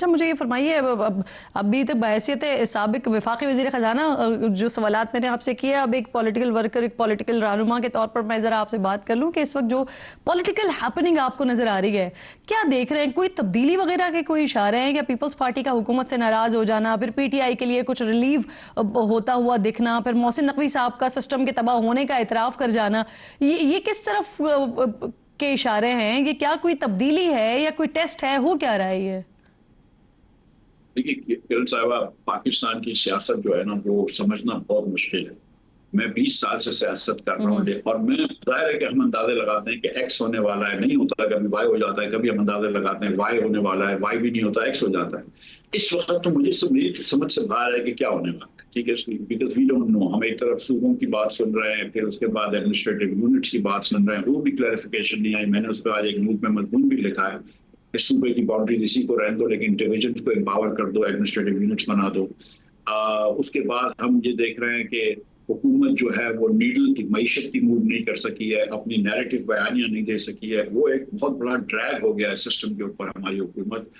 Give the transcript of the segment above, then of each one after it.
अच्छा मुझे ये फरमाइए, अभी तक बहैसियत साबिक वफाकी वज़ीर ख़जाना जो सवालात मैंने आपसे किए, अब एक पॉलिटिकल वर्कर, एक पॉलिटिकल रहनुमा के तौर पर मैं ज़रा आपसे बात कर लूँ कि इस वक्त जो पॉलिटिकल हैपनिंग आपको नज़र आ रही है, क्या देख रहे हैं? कोई तब्दीली वगैरह के कोई इशारे हैं? क्या पीपल्स पार्टी का हुकूमत से नाराज़ हो जाना, फिर PTI के लिए कुछ रिलीव होता हुआ दिखना, फिर मोहसिन नकवी साहब का सिस्टम के तबाह होने का इतराफ़ कर जाना, ये किस तरफ के इशारे हैं? ये क्या कोई तब्दीली है या कोई टेस्ट है? हो क्या रहा है ये? देखिए किरण साहिबा, पाकिस्तान की सियासत जो है ना वो समझना बहुत मुश्किल है। मैं 20 साल से सियासत कर रहा हूँ और मैं जाहिर है कि हम अंदाजे लगाते हैं कि एक्स होने वाला है, नहीं होता, कभी वाई हो जाता है, कभी हम अंदाजे लगाते हैं वाई होने वाला है, वाई भी नहीं होता, एक्स हो जाता है। इस वक्त तो मुझे मेरी समझ से बाहर है कि क्या होने वाला है, ठीक है, बिकॉज वी डोंट नो। हम एक तरफ सूबों की बात सुन रहे हैं, फिर उसके बाद एडमिनिस्ट्रेटिव यूनिट्स की बात सुन रहे हैं, वो भी क्लैरिफिकेशन नहीं आई। मैंने उस पर आज एक नोट में मजमून भी लिखा है कि सूबे की बाउंड्रीज इसी को रहने दो, लेकिन डिवीजन को एम्पावर कर दो, एडमिनिस्ट्रेटिव यूनिट्स बना दो। उसके बाद हम ये देख रहे हैं कि हुकूमत जो है वो नीडल की मईशत की मूव नहीं कर सकी है, अपनी नैरेटिव बयानियां नहीं दे सकी है। वो एक बहुत बड़ा ड्रैग हो गया है सिस्टम के ऊपर हमारी हुकूमत।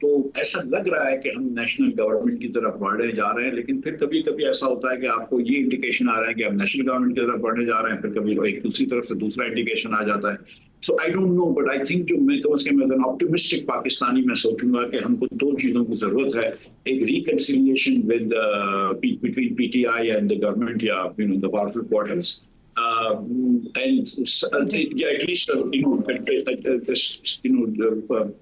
तो ऐसा लग रहा है कि हम नेशनल गवर्नमेंट की तरफ बढ़ने जा रहे हैं, लेकिन फिर कभी कभी ऐसा होता है कि आपको ये इंडिकेशन आ रहा है कि हम नेशनल गवर्नमेंट की तरफ बढ़ने जा रहे हैं, फिर कभी एक दूसरी तरफ से दूसरा इंडिकेशन आ जाता है। So I don't know, but I think जो मैं कम से कम ऑप्टिमिस्टिक पाकिस्तानी मैं सोचूंगा कि हमको दो चीजों की जरूरत है। एक reconciliation with between PTI and the government या the powerful quarters, and yeah, at least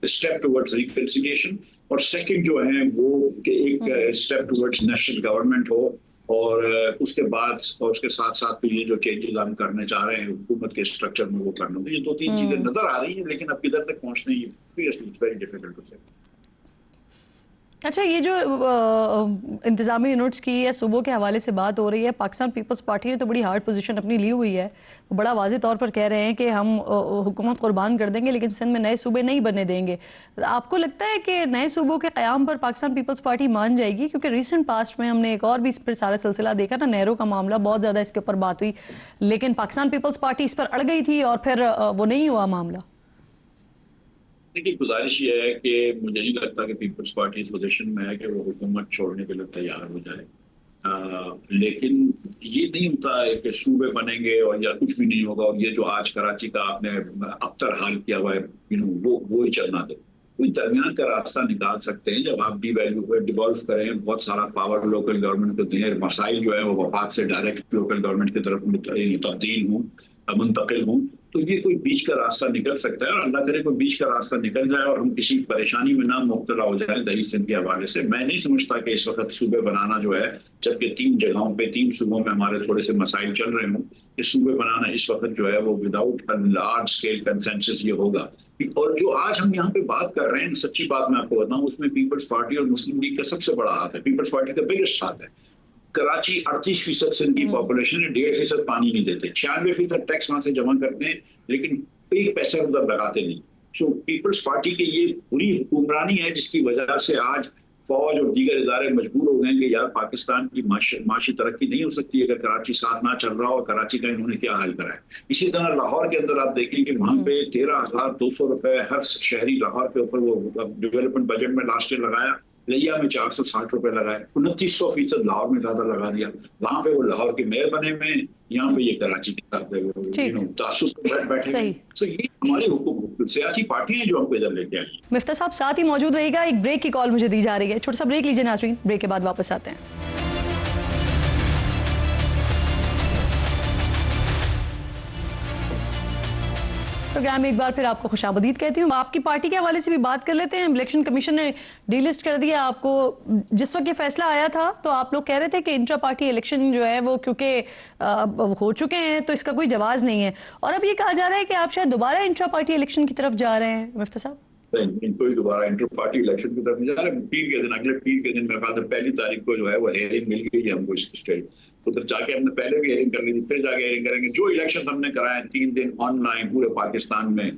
step towards reconciliation. और सेकंड जो है वो कि एक स्टेप टुवर्ड्स नेशनल गवर्नमेंट हो, और उसके बाद और उसके साथ साथ ये जो चेंजेस हम करने चाह रहे हैं हुकूमत के स्ट्रक्चर में वो करना। ये दो तीन चीजें नजर आ रही हैं, लेकिन अब किधर तक पहुंचने इट्स वेरी डिफिकल्ट टू से। अच्छा, ये जो इंतज़ामी यूनिट्स की या सूबों के हवाले से बात हो रही है, पाकिस्तान पीपल्स पार्टी ने तो बड़ी हार्ड पोजीशन अपनी ली हुई है। वो बड़ा वाज़ेह तौर पर कह रहे हैं कि हम हुकूमत कुर्बान कर देंगे लेकिन सिंध में नए सूबे नहीं बनने देंगे। आपको लगता है कि नए सूबों के क़याम पर पाकिस्तान पीपल्स पार्टी मान जाएगी? क्योंकि रिसेंट पास्ट में हमने एक और भी इस पर सारा सिलसिला देखा ना, नेहरू का मामला, बहुत ज़्यादा इसके ऊपर बात हुई, लेकिन पाकिस्तान पीपल्स पार्टी इस पर अड़ गई थी और फिर वो नहीं हुआ मामला। देखिए, गुजारिश ये है कि मुझे नहीं लगता कि पीपल्स पार्टी इस पोजीशन में है कि वो हुकूमत छोड़ने के लिए तैयार हो जाए। लेकिन ये नहीं होता है कि सूबे बनेंगे और या कुछ भी नहीं होगा, और ये जो आज कराची का आपने अबतर हाल किया हुआ है वो ही चलना दे। कोई दरमियान का रास्ता निकाल सकते हैं जब आप डिवॉल्व करें, बहुत सारा पावर लोकल गवर्नमेंट को दें, मसाइल जो है वो वफाक से डायरेक्ट लोकल गवर्नमेंट की तरफ तब्दील हों, मुंतकिल हों, तो ये कोई बीच का रास्ता निकल सकता है। और अल्लाह करे कोई बीच का रास्ता निकल जाए और हम किसी परेशानी में ना मुब्तला हो जाए दही सिंध के हवाले से। मैं नहीं समझता कि इस वक्त सूबे बनाना जो है, जबकि 3 जगहों पे 3 सूबों में हमारे थोड़े से मसाइल चल रहे हों, इस सूबे बनाना इस वक्त जो है वो विदाउट लार्ज स्केल कंसेंसस ये होगा। और जो आज हम यहाँ पे बात कर रहे हैं, सच्ची बात मैं आपको बताऊं, उसमें पीपल्स पार्टी और मुस्लिम लीग का सबसे बड़ा हाथ है। पीपल्स पार्टी का बिगेस्ट हाथ है। कराची 38% सिंध की पॉपुलेशन है, 1.5% पानी नहीं देते, 96% टैक्स वहां से जमा करते हैं, लेकिन एक पैसा उधर लगाते नहीं। सो पीपल्स पार्टी की ये बुरी हुक्मरानी है जिसकी वजह से आज फौज और दीगर इदारे मजबूर हो गए कि यार पाकिस्तान की माशी तरक्की नहीं हो सकती अगर कराची साथ ना चल रहा हो। कराची का इन्होंने क्या हाल करा है। इसी तरह लाहौर के अंदर आप देखें कि वहां पे 13,200 रुपए हर शहरी लाहौर के ऊपर वो डेवलपमेंट बजट में लास्ट ईयर लगाया, लिया में 460 रुपए लगाए, 2900% लाहौर में ज्यादा लगा दिया। वहां पे वो लाहौर के मेयर बने में, यहाँ पे ये कराची के साथ बैठे हैं। तो ये हमारी सियासी पार्टियां जो हमको इधर लेके आई। मिफ्ता साहब साथ ही मौजूद रहेगा, एक ब्रेक की कॉल मुझे दी जा रही है, छोटा सा ब्रेक लीजिए नाज़रीन, ब्रेक के बाद वापस आते हैं। प्रोग्राम में एक बार फिर आपको खुशामदीद कहती हूँ। आपकी पार्टी के हवाले से भी बात कर लेते हैं। इलेक्शन कमीशन ने डीलिस्ट कर दिया आपको। जिस वक्त ये फैसला आया था तो आप लोग कह रहे थे कि इंट्रा पार्टी इलेक्शन जो है वो क्योंकि हो चुके हैं तो इसका कोई जवाब नहीं है, और अब ये कहा जा रहा है कि आप शायद दोबारा इंट्रा पार्टी इलेक्शन की तरफ जा रहे हैं। मुफ्ती साहब, कोई दोबारा इंटर पार्टी इलेक्शन की तरफ नहीं जा रहे। पीर के दिन, अगले पीर के दिन मेरे ख्याल 1 तारीख को जो है वो हेयरिंग मिल गई है हमको इस स्टेट, उधर जाके हमने पहले भी हेयरिंग कर ली थी, फिर जाके हेयरिंग करेंगे। जो इलेक्शन हमने कराए 3 दिन ऑनलाइन पूरे पाकिस्तान में,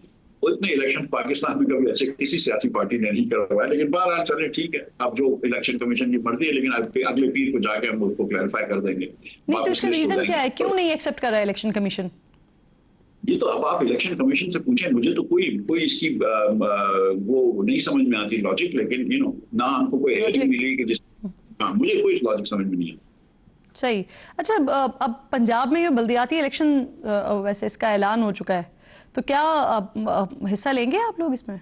उतने इलेक्शन पाकिस्तान में कभी ऐसे किसी सियासी पार्टी ने नहीं करवाया। लेकिन बहरहाल चले ठीक है, अब जो इलेक्शन कमीशन की मर्जी है, लेकिन अगले पीर को जाके हम उसको क्लैरिफाई कर देंगे। नहीं तो उसका रीजन क्या है, क्यों नहीं एक्सेप्ट कर रहा है इलेक्शन कमीशन? ये तो अब आप इलेक्शन कमीशन से पूछें, मुझे तो कोई कोई इसकी वो नहीं समझ में आती लॉजिक, लेकिन ना हमको कोई हेडिंग लॉजिक। मिली कि जिस, हाँ मुझे कोई लॉजिक समझ में नहीं आता। सही। अच्छा, अब पंजाब में ये बल्दियाती इलेक्शन वैसे इसका ऐलान हो चुका है, तो क्या हिस्सा लेंगे आप लोग इसमें?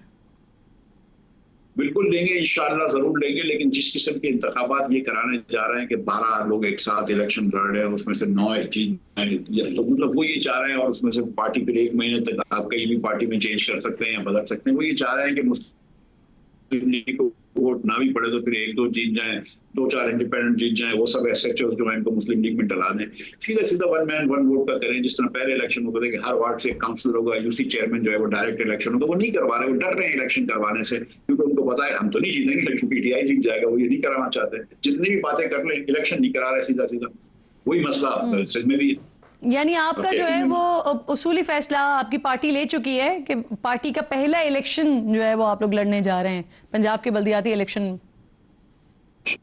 बिल्कुल लेंगे, इंशाल्लाह जरूर लेंगे, लेकिन जिस किस्म के इंतखाबात ये कराने जा रहे हैं कि 12 लोग एक साथ इलेक्शन लड़ रहे हैं, उसमें से 9 जीत जाए, तो मतलब वो ये चाह रहे हैं, और उसमें से पार्टी फिर 1 महीने तक आप कहीं भी पार्टी में चेंज कर सकते हैं या बदल सकते हैं। वो ये चाह रहे हैं कि मुस्लिम लीग को वोट ना भी पड़े तो फिर 1-2 जीत जाए, 2-4 इंडिपेंडेंट जीत जाए, वो सब एसएचओ जो है इनको मुस्लिम लीग में डला दें, सीधा सीधा 1 मैन 1 वोट का करें। जिस तरह पहले इलेक्शन होता था कि हर वार्ड से एक काउंसलर होगा, यूसी चेयरमैन जो है वो डायरेक्ट इलेक्शन होगा, वो नहीं करवा रहे, वो डर रहे हैं इलेक्शन करवाने से, क्योंकि उनको पता है हम तो नहीं जीतेंगे, लेकिन पीटीआई जीत जाएगा। वो ये नहीं कराना चाहते, जितनी भी बातें कर ले इलेक्शन नहीं करा रहे, सीधा सीधा वही मसला सिंध में भी। यानी आपका जो है वो उसूली फैसला आपकी पार्टी ले चुकी है कि पार्टी का पहला इलेक्शन जो है वो आप लोग लड़ने जा रहे हैं पंजाब के बल्दियाती इलेक्शन।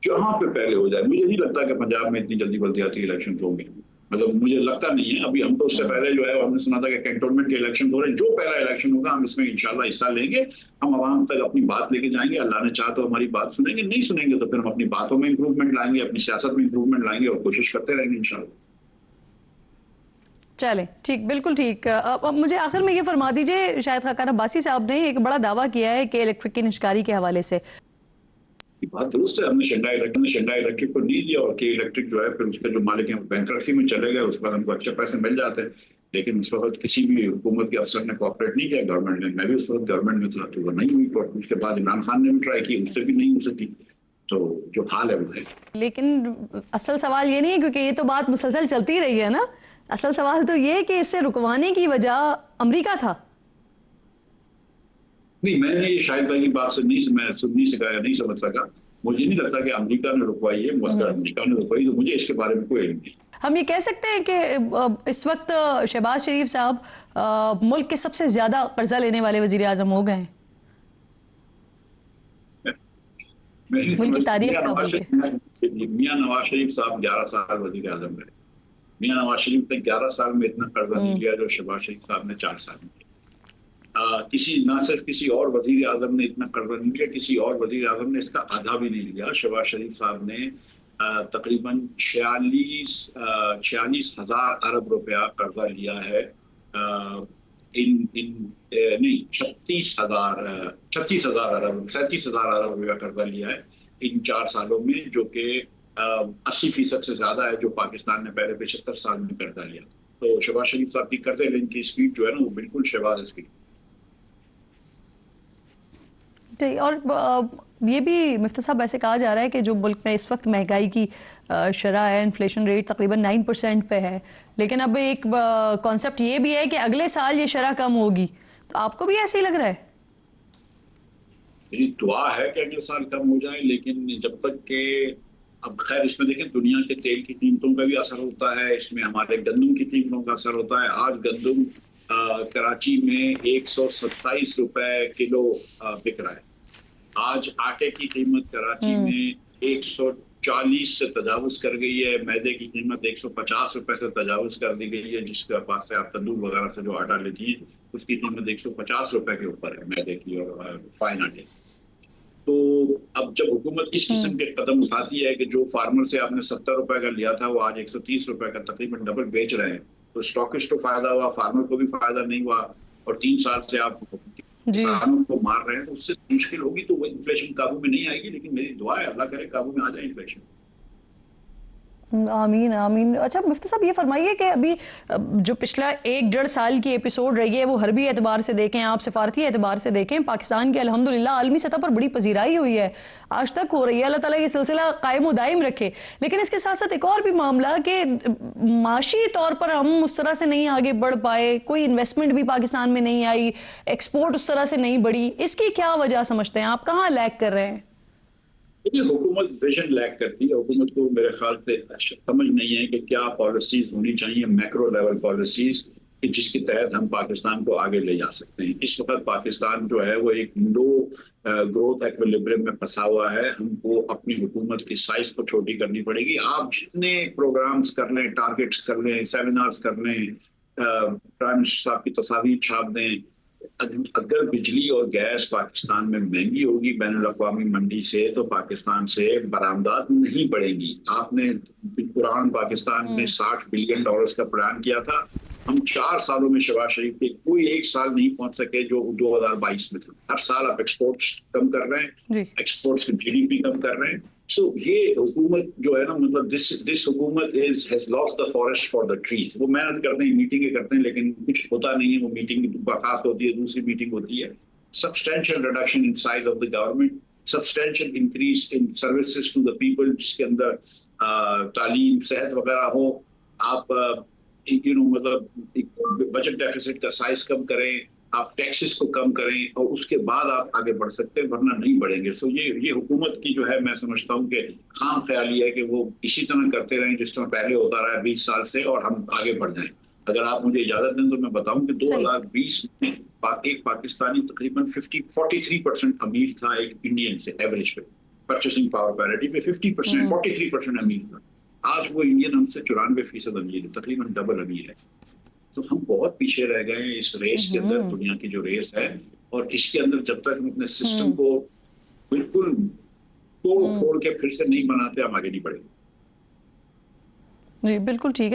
जहां पे पहले हो जाए, मुझे नहीं लगता कि पंजाब में इतनी जल्दी बल्दियाती इलेक्शन होंगे, मतलब मुझे लगता नहीं है अभी। हम तो उससे पहले जो है हमने सुना था कि कैंटोनमेंट के इलेक्शन हो रहे हैं, जो पहला इलेक्शन होगा हम इसमें इंशाल्लाह हिस्सा लेंगे, हम आवाम तक अपनी बात लेके जाएंगे, अल्लाह ने चाहा तो हमारी बात सुनेंगे, नहीं सुनेंगे तो फिर हम अपनी बातों में इंप्रूवमेंट लाएंगे, अपनी सियासत में इंप्रूवमेंट लाएंगे और कोशिश करते रहेंगे इंशाल्लाह। चले ठीक, बिल्कुल ठीक। अब मुझे आखिर में ये फरमा दीजिए, शायद खाकान अब्बासी साहब ने एक बड़ा दावा किया है कि इलेक्ट्रिक की निष्कारी के हवाले से। ये बात दुरुस्त है, हमने शंघाई इलेक्ट्रिक को नहीं दिया, और के इलेक्ट्रिक जो है फिर उसके जो मालिक हैं बैंकरप्सी में चले गए, उस पर हमको अच्छे पैसे मिल जाते हैं, लेकिन उस वक्त किसी भी हुकूमत के अफसर ने कोऑपरेट नहीं किया, गवर्नमेंट ने, मैं भी उस वक्त गवर्नमेंट में था, तो वो नहीं हुई। और उसके बाद इमरान खान ने भी ट्राई की, उससे भी नहीं हो सकी, तो जो हाल है वो है। लेकिन असल सवाल ये नहीं है, क्योंकि ये तो बात मुसलसल चलती रही है ना, असल सवाल तो ये है कि इससे रुकवाने की वजह अमेरिका था। नहीं, मैंने ये शाहिद भाई की बात से नहीं, मैं सुन नहीं सका या नहीं समझ सका, मुझे नहीं लगता कि अमेरिका ने रुकवाई है, अगर अमेरिका ने रुकवाई तो मुझे इसके बारे में कोई इल्म नहीं। हम ये कह सकते हैं कि इस वक्त शहबाज शरीफ साहब मुल्क के सबसे ज्यादा कर्जा लेने वाले वजीर आजम हो गए हैं मुल्क की तारीख का। मियां नवाज शरीफ साहब 11 साल वजीर आजम रहे। मियां नवाज शरीफ ने 11 साल में इतना कर्जा नहीं लिया जो शहबाज शरीफ साहब ने 4 साल में लिया। ना सिर्फ किसी और वजीर आजम ने इतना कर्जा नहीं लिया, किसी और वजीर आजम ने इसका आधा भी नहीं लिया। शहबाज शरीफ साहब ने तकरीबन 46,000 अरब रुपया कर्जा लिया है, इन इन नहीं 37,000 अरब रुपया कर्जा लिया है इन 4 सालों में, जो कि 80% से ज्यादा है जो पाकिस्तान ने पहले 75 साल में कर्जा लिया। तो शहबाज शरीफ साहब की कर्जे लेने की स्पीड जो है ना, वो बिल्कुल शहबाज स्पीड। और ये भी मुफ्ती साहब ऐसे कहा जा रहा है कि जो मुल्क में इस वक्त महंगाई की शरह है, इन्फ्लेशन रेट तकरीबन 9% पे है, लेकिन अब एक कॉन्सेप्ट ये भी है कि अगले साल ये शरह कम होगी, तो आपको भी ऐसे ही लग रहा है? मेरी दुआ है कि अगले साल कम हो जाए, लेकिन जब तक के, अब खैर इसमें देखें दुनिया के तेल की कीमतों का भी असर होता है, इसमें हमारे गंदम की कीमतों का असर होता है। आज गंदम कराची में 127 रुपए किलो बिक रहा है। आज आटे की कीमत कराची में 140 से तजावुज कर गई है, मैदे की कीमत 150 रुपए से तजावुज कर दी गई है, जिसके पास से आप तंदूर वगैरह से जो आटा लेती है उसकी कीमत 150 रुपए के ऊपर है, मैदे की और फाइन आटे। तो अब जब हुकूमत इस किस्म के कदम उठाती है कि जो फार्मर से आपने 70 रुपए का लिया था वो आज 130 रुपए का तकरीबन डबल बेच रहे हैं, तो स्टॉकिस्ट को फायदा हुआ, फार्मर को भी फायदा नहीं हुआ, और 3 साल से आप किसानों को मार रहे हैं, तो उससे मुश्किल होगी। तो वो इन्फ्लेशन काबू में नहीं आएगी, लेकिन मेरी दुआ है अल्लाह करे काबू में आ जाए इन्फ्लेशन। आमीन आमीन। अच्छा मुफ्ती साहब ये फरमाइए कि अभी जो पिछला 1-1.5 साल की एपिसोड रही है वो हरबी एतबार से देखें, आप सिफारती एतबार से देखें, पाकिस्तान की अल्हम्दुलिल्लाह आलमी सतह पर बड़ी पजीराई हुई है, आज तक हो रही है, अल्लाह ताला ये सिलसिला कायम दायम रखे। लेकिन इसके साथ साथ एक और भी मामला कि माशी तौर पर हम उस तरह से नहीं आगे बढ़ पाए, कोई इन्वेस्टमेंट भी पाकिस्तान में नहीं आई, एक्सपोर्ट उस तरह से नहीं बढ़ी, इसकी क्या वजह समझते हैं आप, कहाँ लैग कर रहे हैं? देखिए, हुकूमत विजन लैक करती है। हुकूमत को मेरे ख्याल से समझ नहीं है कि क्या पॉलिसीज होनी चाहिए, मैक्रो लेवल पॉलिसीज, कि जिसके तहत हम पाकिस्तान को आगे ले जा सकते हैं। इस वक्त पाकिस्तान जो है वो एक लो ग्रोथ एक्विलिब्रियम में फंसा हुआ है। हमको अपनी हुकूमत की साइज को छोटी करनी पड़ेगी। आप जितने प्रोग्राम्स कर लें, टारगेट्स कर लें, सेमिनार्स कर लें, प्राइम मिनिस्टर साहब की तस्वीर छाप दें। अगर बिजली और गैस पाकिस्तान में महंगी होगी बैनुल-अक़वामी मंडी से, तो पाकिस्तान से बरामदात नहीं बढ़ेंगी। आपने पुरान पाकिस्तान में $60 बिलियन का प्लान किया था। हम 4 सालों में शहबाज शरीफ के कोई एक साल नहीं पहुंच सके जो 2022 में था। हर साल आप एक्सपोर्ट्स कम कर रहे हैं, एक्सपोर्ट्स की जीडीपी कम कर रहे हैं। सो ये हुकूमत जो है ना, मतलब दिस हुकूमत has lost the forest for the trees. वो मेहनत करते हैं, मीटिंगें करते हैं, लेकिन कुछ होता नहीं है। वो मीटिंग बर्खास्त होती है, दूसरी मीटिंग होती है। Substantial reduction in size of the government, substantial increase in services to the people, जिसके अंदर तालीम, सेहत वगैरह हो। आप मतलब बजट डेफिसिट का साइज कम करें, आप टैक्सेस को कम करें, और उसके बाद आप आगे बढ़ सकते हैं, वरना नहीं बढ़ेंगे। सो ये हुकूमत की जो है, मैं समझता हूँ कि खाम ख्याली है कि वो इसी तरह करते रहें जिस तरह पहले होता रहा है 20 साल से, और हम आगे बढ़ जाएं। अगर आप मुझे इजाजत दें तो मैं बताऊं कि 2020 में एक पाकिस्तानी तकरीबन 43% अमीर था एक इंडियन से, एवरेज पे, परचेसिंग पावर पैरिटी पे 50%, 43% अमीर था। आज वो इंडियन हमसे 94% अमीर है, तकरीबन डबल अमीर है। तो हम बहुत पीछे रह गए हैं इस रेस के अंदर, दुनिया की जो रेस है। और इसके अंदर जब तक हम अपने सिस्टम को बिल्कुल तोड़ फोड़ के फिर से नहीं बनाते, हम आगे नहीं बढ़ेंगे। जी बिल्कुल ठीक है।